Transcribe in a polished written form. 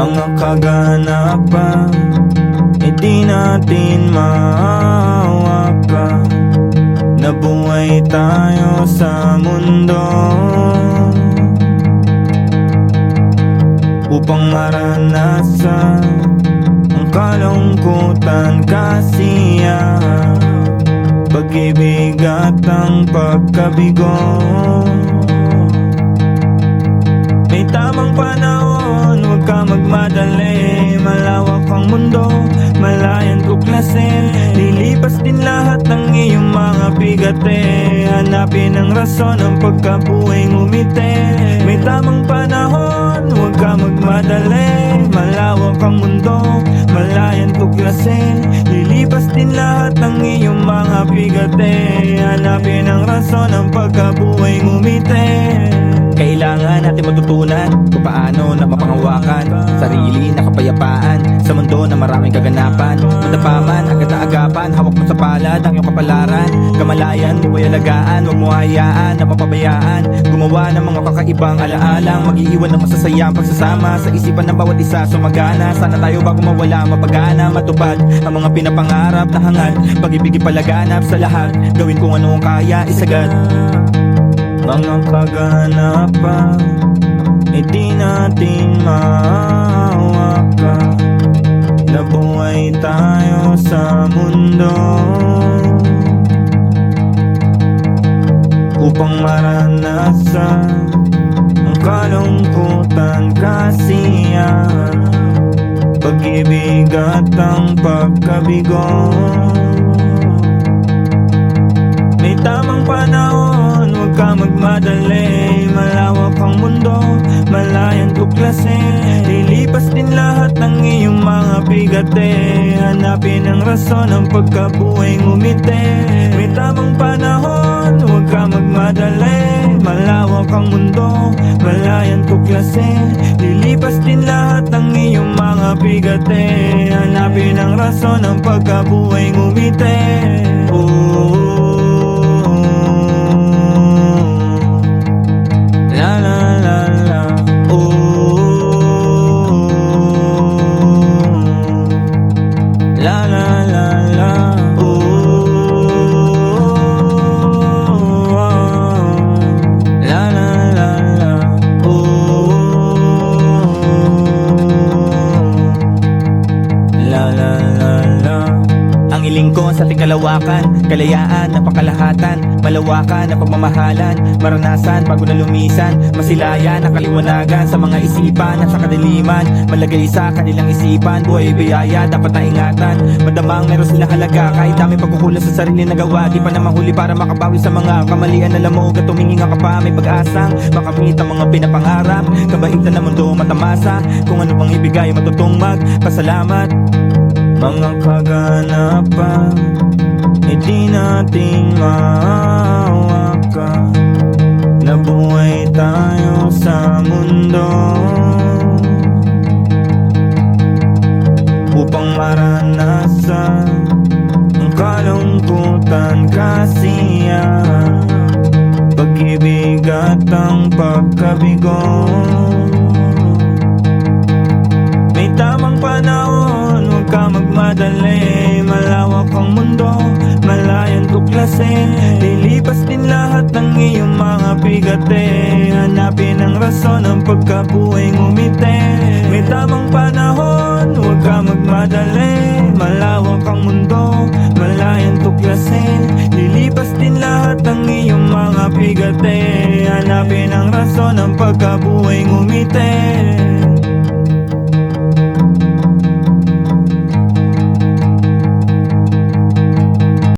Mga kaganapan, di natin mahawakan. Nabuhay tayo sa mundo upang maranasan ang kalungkutan, kasiyahan, pag-ibig at ang pagkabigo. May tamang panahon, huwag ka magmadali. Malawak ang mundo, malayang tuklasin. Lilipas din lahat ng iyong mga bigate. Hanapin ang rason ng pagkabuhay ngumiti. May tamang panahon, huwag ka magmadali. Malawak ang mundo, malayang tuklasin. Lilipas din lahat ng iyong mga bigate. Hanapin ang rason ng pagkabuhay ngumiti. Kailangan natin matutunan kung paano na mapangawakan sarili na kapayapaan sa mundo na maraming kaganapan. Madapaman, agad na agapan, hawak mo sa palad ang iyong kapalaran. Kamalayan, huwag alagaan, huwag mo hayaan na mapabayaan. Gumawa ng mga kakaibang alaalang mag-iiwan ng masasayang pagsasama sa isipan ng bawat isa sumagana. Sana tayo bago mawala, mapagana, matupad ang mga pinapangarap na hangad. Pag-ibig ipalaganap sa lahat, gawin kung ano ang kaya, isagad. Mga kaganapan, di natin mahawakan. Nabuhay tayo sa mundo upang maranasan ang kalungkutan, kasiyahan, pag-ibig at ang pagkabigo. May tamang panahon, huwag ka magmadali. Malawak ang mundo, malayang tuklasin. Lilipas din lahat ng iyong mga bigate. Hanapin ang rason ng pagkabuhay ngumiti. May tamang panahon, huwag ka magmadali. Malawak ang mundo, malayang tuklasin. Lilipas din lahat ng iyong mga bigate. Hanapin ang rason ng pagkabuhay ngumiti. Oh, sa ating kalawakan, kalayaan, napakalahatan, malawakan na pagmamahalan, maranasan bago na lumisan, masilayan ang kaliwanagan sa mga isipan at sa kadiliman, malagay sa kanilang isipan, buhay biyaya dapat na ingatan, madamang meron silang halaga kahit dami pagkukulang sa sarili na gawa, di pa na mahuli para makabawi sa mga kamalian na lamog at tuminginga ka pa, may pag-asang makamit ang mga pinapangarap, kabaitan na mundo matamasa, kung ano pang ibigay matutong magpasalamat. Mga kaganapan, di natin mahawakan. Nabuhay tayo sa mundo upang maranasan ang kalungkutan, kasiyahan, pag-ibig at ang pagkabigo. May tamang panahon, huwag ka magmadali. Malawak ang mundo, malayang tuklasin. Lilipas din lahat ng iyong mga bigate. Hanapin ang rason ng pagkabuhay ngumiti. May tamang panahon, huwag ka magmadali. Malawak ang mundo, malayang tuklasin. Lilipas din lahat ng iyong mga bigate. Hanapin ang rason ng pagkabuhay ngumiti.